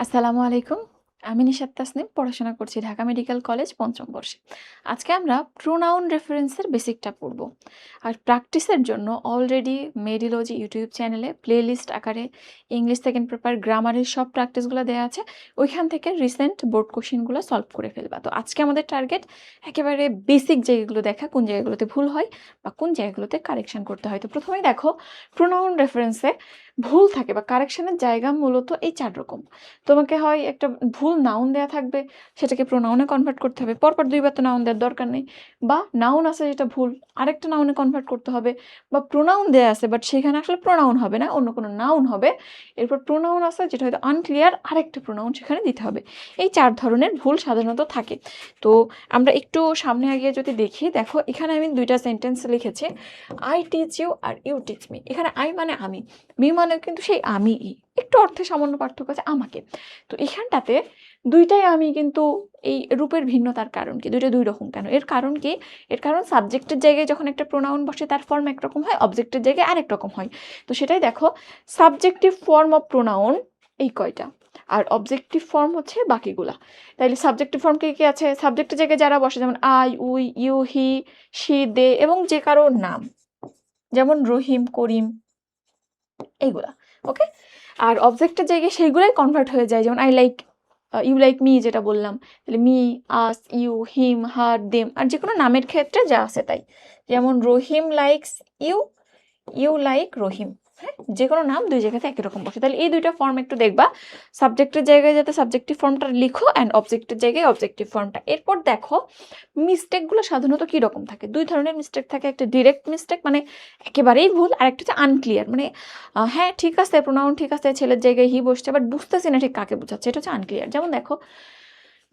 আসসালামু আলাইকুম। আমি নিশাত তাসনিম পড়াশোনা করছি ঢাকা মেডিকেল কলেজ পঞ্চম বর্ষে। আজকে আমরা প্রোনাউন রেফারেন্সের বেসিকটা পড়ব। আর প্র্যাকটিসের জন্য অলরেডি মেডিলজি ইউটিউব চ্যানেলে প্লেলিস্ট আকারে ইংলিশ সেকেন্ড পেপার গ্রামারের সব প্র্যাকটিসগুলো দেওয়া আছে। ওইখান থেকে রিসেন্ট বোর্ড কোশ্চেনগুলো সলভ করে ফেলবা। তো আজকে আমাদের টার্গেট একেবারে বেসিক জায়গাগুলো দেখা, কোন জায়গাগুলোতে ভুল হয় বা কোন জায়গাগুলোতে কারেকশন করতে হয়। তো প্রথমেই দেখো, প্রোনাউন রেফারেন্সে ভুল থাকে বা কারেকশনের জায়গা মূলত এই 4 রকম। তোমাকে হয় একটা ভুল নাউন দেয়া থাকবে, সেটাকে প্রোনাউনে কনভার্ট করতে হবে। পরপর 2 বার তো নাউন দেওয়ার দরকার নেই। বা নাউন আছে যেটা ভুল, আরেকটা নাউনে কনভার্ট করতে হবে। বা প্রোনাউন দেয়া আছে বাট সেখানে আসলে প্রোনাউন হবে না, অন্য কোনো নাউন হবে। এরপর প্রোনাউন আছে যেটা হয়তো আনক্লিয়ার, আরেকটা প্রোনাউন সেখানে দিতে হবে। এই 4 ধরনের ভুল সাধারণত থাকে। তো আমরা একটু সামনে এগিয়ে যদি দেখি, দেখো এখানে আমি 2টা সেন্টেন্স লিখেছি, আই টিচ ইউ আর ইউ টিচ মি। এখানে আই মানে আমি, মি মানে কিন্তু সেই আমি, একটু অর্থে সামান্য পার্থক্য আছে, আমাকে। তো এখানটাতে 2টাই আমি, কিন্তু এই রূপের ভিন্নতার কারণ কি? 2টা 2 রকম কেন? এর কারণ কি? এর কারণ সাবজেক্টের জায়গায় যখন একটা প্রোনাউন বসে তার ফর্ম একরকম হয়, অবজেক্টের জায়গায় আরেক রকম হয়। তো সেটাই দেখো, সাবজেক্টিভ ফর্ম অফ প্রোনাউন এই কয়টা, আর অবজেক্টিভ ফর্ম হচ্ছে বাকিগুলা। তাইলে সাবজেক্টিভ ফর্ম কি আছে? সাবজেক্টের জায়গায় যারা বসে, যেমন I, we, you, he, she, they, এবং যে কারো নাম, যেমন রহিম, করিম, এইগুলা। ওকে। আর অবজেক্টের জায়গায় সেইগুলাই কনভার্ট হয়ে যায়, যেমন I like, you like me, যেটা বললাম। তাহলে me, us, you, him, her, them. আর যে কোনো নামের ক্ষেত্রে যা আছে তাই, যেমন Rahim likes you, you like Rahim. হ্যাঁ, যে কোনো নাম 2 জায়গাতে একই রকম বসে। তাহলে এই 2টা ফর্ম একটু দেখবা, সাবজেক্টের জায়গায় যাতে সাবজেক্টিভ ফর্মটা লিখো অ্যান্ড অবজেক্টের জায়গায় অবজেক্টিভ ফর্মটা। এরপর দেখো, মিস্টেকগুলো সাধারণত কি রকম থাকে? 2 ধরনের মিস্টেক থাকে। একটা ডিরেক্ট মিস্টেক, মানে একেবারেই ভুল, আর একটা হচ্ছে আনক্লিয়ার, মানে হ্যাঁ ঠিক আছে, প্রোনাউন ঠিক আছে, ছেলের জায়গায় হি বসছে, বাট বুঝতেছি না ঠিক কাকে বোঝাচ্ছে, এটা হচ্ছে আনক্লিয়ার। যেমন দেখো,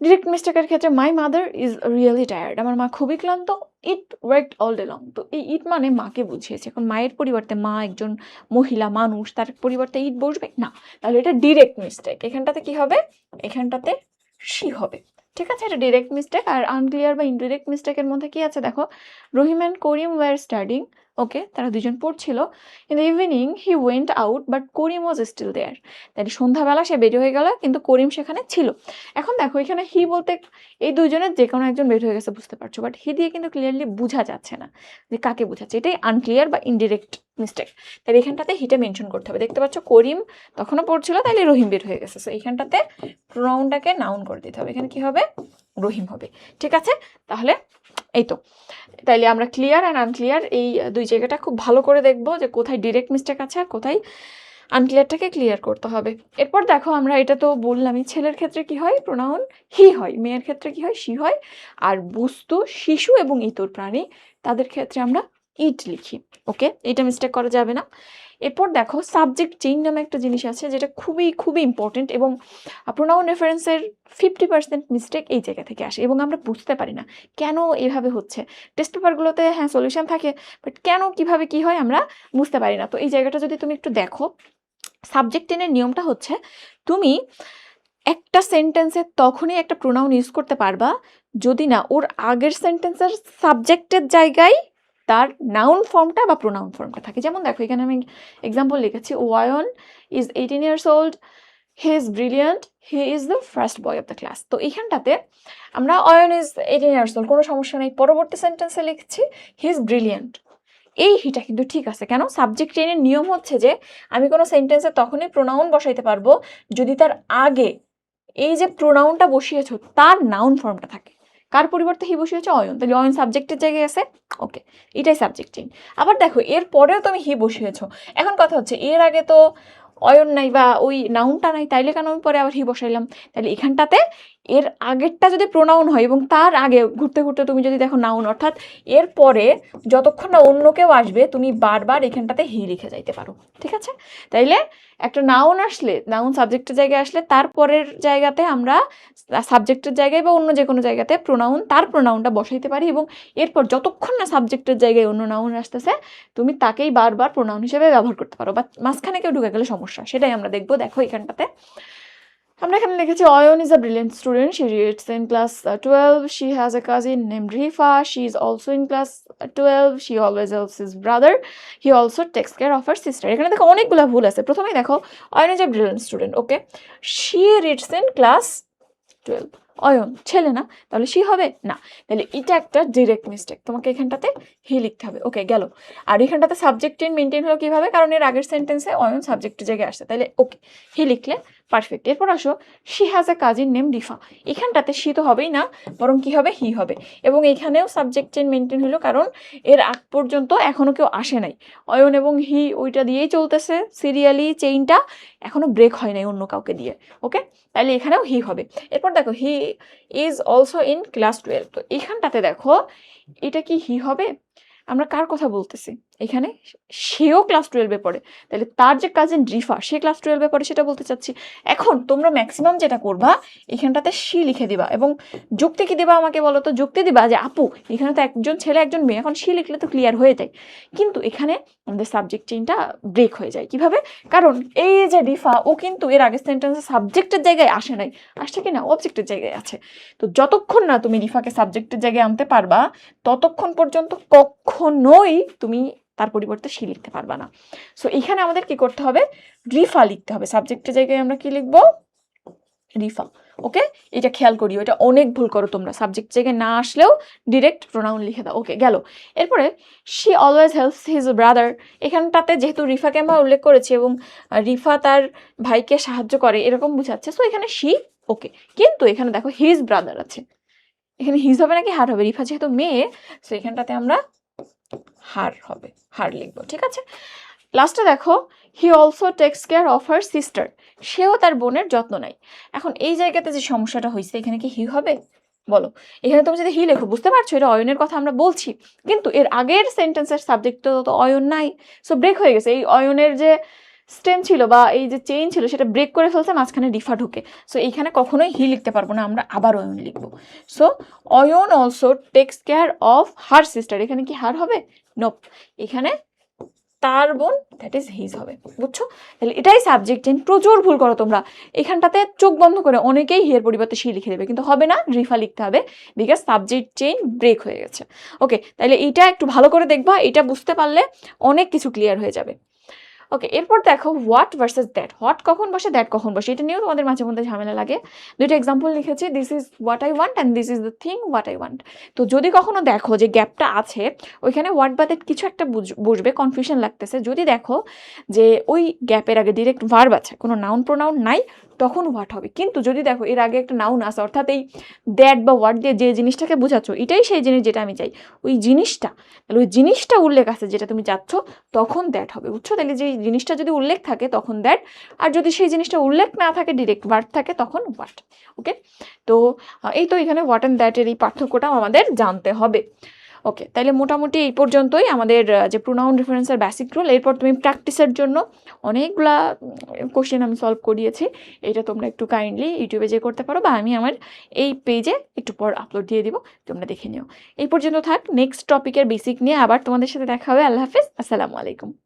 ডিরেক্ট মিস্টেকের ক্ষেত্রে my mother is really tired, আমার মা খুবই ক্লান্ত। ইট ওয়ার্কড অল ডে লং। তো এই ইট মানে মাকে বুঝিয়েছে। এখন মায়ের পরিবর্তে মা একজন মহিলা মানুষ, তার পরিবর্তে ইট বসবে না, তাহলে এটা ডিরেক্ট মিস্টেক। এখানটাতে কি হবে? এখানটাতে শি হবে। ঠিক আছে, এটা ডিরেক্ট মিস্টেক। আর আনক্লিয়ার বা ইনডিরেক্ট মিস্টেকের মধ্যে কি আছে দেখো, Rahim and Karim were studying. Okay, তারা দুজন পড়ছিল। In the evening he went out but Karim was still there. তাহলে সন্ধ্যাবেলা সে বের হয়ে গেল, কিন্তু করিম সেখানে ছিল। এখন দেখো, এখানে হি বলতে এই দুজনের যে কোনো একজন বের হয়ে গেছে, বুঝতে পারছো, বাট হি দিয়ে কিন্তু ক্লিয়ারলি বোঝা যাচ্ছে না যে কাকে বোঝাচ্ছে। এটাই আনক্লিয়ার বা ইনডিরেক্ট মিস্টেক। তাহলে এখানটাতে হিটা মেনশন করতে হবে। দেখতে পাচ্ছ করিম তখনও পড়ছিল, তাইলে রহিম বের হয়ে গেছে। সো এইখানটাতে প্রোনাউনটাকে নাউন করে দিতে হবে। এখানে কি হবে? রহিম হবে। ঠিক আছে, তাহলে এই তো। তাইলে আমরা ক্লিয়ার অ্যান্ড আনক্লিয়ার এই 2 জায়গাটা খুব ভালো করে দেখবো, যে কোথায় ডিরেক্ট মিস্টেক আছে আর কোথায় আনক্লিয়ারটাকে ক্লিয়ার করতে হবে। এরপর দেখো, আমরা এটা তো বললামই, ছেলের ক্ষেত্রে কি হয়? প্রোনাউন হি হয়। মেয়ের ক্ষেত্রে কি হয়? শি হয়। আর বস্তু, শিশু এবং ইতর প্রাণী, তাদের ক্ষেত্রে আমরা ইট লিখি। ওকে, এটা মিস্টেক করা যাবে না। এরপর দেখো, সাবজেক্ট চেইন নামে একটা জিনিস আছে, যেটা খুবই খুবই ইম্পর্টেন্ট, এবং প্রোনাউন রেফারেন্সের 50% মিস্টেক এই জায়গা থেকে আসে, এবং আমরা বুঝতে পারি না কেন এভাবে হচ্ছে। টেস্ট পেপারগুলোতে হ্যাঁ সলিউশন থাকে, বাট কেন কিভাবে কি হয় আমরা বুঝতে পারি না। তো এই জায়গাটা যদি তুমি একটু দেখো, সাবজেক্ট টেনের নিয়মটা হচ্ছে, তুমি একটা সেন্টেন্সে তখনই একটা প্রোনাউন ইউজ করতে পারবা যদি না ওর আগের সেন্টেন্সের সাবজেক্টের জায়গায় তার নাউন ফর্মটা বা প্রোনাউন ফর্মটা থাকে। যেমন দেখো, এখানে আমি এক্সাম্পল লিখেছি, ওয়ায়ন is 18 years old, he is brilliant, he is the first boy of the class. তো এইখানটাতে আমরা অয়ন ইজ 18 years old, কোনো সমস্যা নেই। পরবর্তী সেন্টেন্সে লিখছি হি ইজ ব্রিলিয়ান্ট, এই হিটা কিন্তু ঠিক আছে। কেন? সাবজেক্ট চেইনের নিয়ম হচ্ছে যে আমি কোনো সেন্টেন্সে তখনই প্রোনাউন বসাইতে পারবো যদি তার আগে এই যে প্রোনাউনটা বসিয়েছো তার নাউন ফর্মটা থাকে। কার পরিবর্তে হি বসিয়েছো? অয়ন, তাহলে অয়ন সাবজেক্টের জায়গায় আছে। ওকে, এটাই সাবজেক্ট চেইন। আবার দেখো, এর পরেও তুমি হি বসিয়েছো। এখন কথা হচ্ছে, এর আগে তো অয়ন নাই বা ওই নাউনটা নাই, তাইলে কেন আমি পরে আবার হি বসাইলাম? তাহলে এখানটাতে এর আগেরটা যদি প্রোনাউন হয় এবং তার আগে ঘুরতে ঘুরতে তুমি যদি দেখো নাউন, অর্থাৎ এর পরে যতক্ষণ না অন্য কেউ আসবে তুমি বারবার এখানটাতে হি লিখে যাইতে পারো। ঠিক আছে, তাইলে একটা নাউন আসলে, নাউন সাবজেক্টের জায়গায় আসলে তারপরের জায়গাতে আমরা সাবজেক্টের জায়গায় বা অন্য যে কোনো জায়গাতে প্রোনাউন, তার প্রোনাউনটা বসাইতে পারি, এবং এরপর যতক্ষণ না সাবজেক্টের জায়গায় অন্য নাউন আসতেছে তুমি তাকেই বারবার প্রোনাউন হিসেবে ব্যবহার করতে পারো। বা মাঝখানে কেউ ঢুকে গেলে সমস্যা, সেটাই আমরা দেখবো। দেখো এখানটাতে আমরা এখানে লিখেছি Ayan is a brilliant student, she reads in class 12, she has a cousin named Rifa, she is also in class 12, she always helps his brother, he also text care of her sister. এখানে দেখো অনেকগুলো ভুল আছে। প্রথমেই দেখো Ayan is a brilliant student, okay, she reads in class 12, Ayan ছেলে না, তাহলে শি হবে না, তাহলে এটা একটা ডিরেক্ট মিস্টেক, তোমাকে এখানটাতে হি লিখতে হবে। ওকে গেল। আর এখানটাতে সাবজেক্ট চেইন মেনটেন হলো কিভাবে, কারণ এর আগের সেন্টেন্সে অয়ন সাবজেক্টের জায়গায় আসছে, তাহলে ওকে হি লিখলে পারফেক্ট। এরপর আসো she has a cousin name Rifa, এখানটাতে শি তো হবেই না, বরং কি হবে হি হবে, এবং এখানেও সাবজেক্ট চেইন মেনটেন হলো, কারণ এর আগ পর্যন্ত এখনো কেউ আসে নাই, অয়ন এবং হি ওইটা দিয়েই চলতেছে সিরিয়ালি, চেইনটা এখনো ব্রেক হয় নাই অন্য কাউকে দিয়ে। ওকে, তাহলে এখানেও হি হবে। এরপর দেখো he is also in class 12, তো এখানটাতে দেখো এটা কি হি হবে, আমরা কার কথা বলতেছি, এখানে সেও ক্লাস 12-এ পড়ে, তাহলে তার যে কাজিন রিফা সে ক্লাস 12-এ পড়ে সেটা বলতে চাচ্ছি। এখন তোমরা ম্যাক্সিমাম যেটা করবা এখানটাতে শি লিখে দিবা, এবং যুক্তি কি দিবা আমাকে বলো তো, যুক্তি দিবা যে আপু এখানে তো একজন ছেলে একজন মেয়ে, এখন শি লিখলে তো ক্লিয়ার হয়ে যায়, কিন্তু এখানে আমাদের সাবজেক্ট চেইনটা ব্রেক হয়ে যায়। কিভাবে, কারণ এই যে রিফা ও কিন্তু এর আগের সেন্টেন্সে সাবজেক্টের জায়গায় আসে নাই, আসছে কি না অবজেক্টের জায়গায় আছে, তো যতক্ষণ না তুমি রিফাকে সাবজেক্টের জায়গায় আনতে পারবা ততক্ষণ পর্যন্ত কখনোই তুমি তার পরিবর্তে শি লিখতে পারবা না। সো এখানে আমাদের কি করতে হবে, রিফা লিখতে হবে, সাবজেক্টের জায়গায় আমরা কি লিখবো, রিফা। ওকে, এটা খেয়াল করিও, এটা অনেক ভুল করো তোমরা, সাবজেক্ট জায়গায় না আসলেও ডিরেক্ট প্রোনাউন লিখে দাও। ওকে গেল। এরপরে she always helps his brother, এখানটাতে যেহেতু রিফাকে আমরা উল্লেখ করেছি এবং রিফা তার ভাইকে সাহায্য করে এরকম বুঝাচ্ছে, সো এখানে শি ওকে, কিন্তু এখানে দেখো হিজ ব্রাদার আছে, এখানে হিজ হবে নাকি হার হবে, রিফা যেহেতু মেয়ে সো এখানটাতে আমরা হার হবে, হার লিখবো, ঠিক আছে। লাস্টে দেখো he also text care of her sister, সেও তার বোনের যত্ন নেয়। এখন এই জায়গাতে যে সমস্যাটা হয়েছে এখানে কি হি হবে বলো, এখানে তুমি যদি হি লেখো বুঝতে পারছো এটা অয়নের কথা আমরা বলছি, কিন্তু এর আগের সেন্টেন্সের সাবজেক্ট তো অয়ন নাই, সো ব্রেক হয়ে গেছে, এই অয়নের যে স্টেম ছিল বা এই যে চেইন ছিল সেটা ব্রেক করে ফেলছে, মাঝখানে রিফা ঢুকে, সো এইখানে কখনোই হি লিখতে পারবো না, আমরা আবার অয়ন লিখবো। So Ayan also text care of her sister, এখানে কি হার হবে, নোপ, এখানে তার বোন দ্যাট ইজ হিজ হবে, বুঝছো। তাহলে এটাই সাবজেক্ট চেইন, প্রচুর ভুল করো তোমরা এখানটাতে, চোখ বন্ধ করে অনেকেই হিয়ের পরিবর্তে শি লিখে দেবে, কিন্তু হবে না, রিফা লিখতে হবে, বিকজ সাবজেক্ট চেইন ব্রেক হয়ে গেছে। ওকে, তাহলে এটা একটু ভালো করে দেখবা, এটা বুঝতে পারলে অনেক কিছু ক্লিয়ার হয়ে যাবে। ওকে, এরপর দেখো হোয়াট ভার্সেস দ্যাট, হোয়াট কখন বসে দ্যাট কখন বসে, এটা নিয়েও তোমাদের মাঝে মধ্যে ঝামেলা লাগে। দুইটা এক্সাম্পল লিখেছি, this is what I want and this is the thing what I want. তো যদি কখনো দেখো যে গ্যাপটা আছে ওইখানে হোয়াট বা দ্যাট কিছু একটা বুঝবে, কনফিউশন লাগতেছে, যদি দেখো যে ওই গ্যাপের আগে ডিরেক্ট ভার্ব আছে, কোনো নাউন প্রোনাউন নাই, তখন হোয়াট হবে। কিন্তু যদি দেখো এর আগে একটা নাউন আছে, অর্থাৎ এই দ্যাট বা হোয়াট দিয়ে যে জিনিসটাকে বোঝাচ্ছ এটাই সেই জিনিস যেটা আমি চাই, ওই জিনিসটা, তাহলে ওই জিনিসটা উল্লেখ আছে যেটা তুমি চাচ্ছ, তখন দ্যাট হবে, বুঝছো। তাহলে যে জিনিসটা যদি উল্লেখ থাকে তখন দ্যাট, আর যদি সেই জিনিসটা উল্লেখ না থাকে ডিরেক্ট ভার্ব থাকে তখন হোয়াট। ওকে, তো এই তো এখানে হোয়াট অ্যান্ড দ্যাটের এই পার্থক্যটাও আমাদের জানতে হবে। ওকে, তাইলে মোটামুটি এই পর্যন্তই আমাদের যে প্রোনাউন রেফারেন্সের বেসিক রুল। এরপর তুমি প্র্যাকটিসের জন্য অনেকগুলা কোশ্চেন আমি সলভ করিয়েছি, এটা তোমরা একটু কাইন্ডলি ইউটিউবে যে করতে পারো, বা আমি আমার এই পেজে একটু পর আপলোড দিয়ে দিব, তোমরা দেখে নিও। এই পর্যন্ত থাক, নেক্সট টপিকের বেসিক নিয়ে আবার তোমাদের সাথে দেখা হবে। আল্লাহ হাফিজ, আসসালামু আলাইকুম।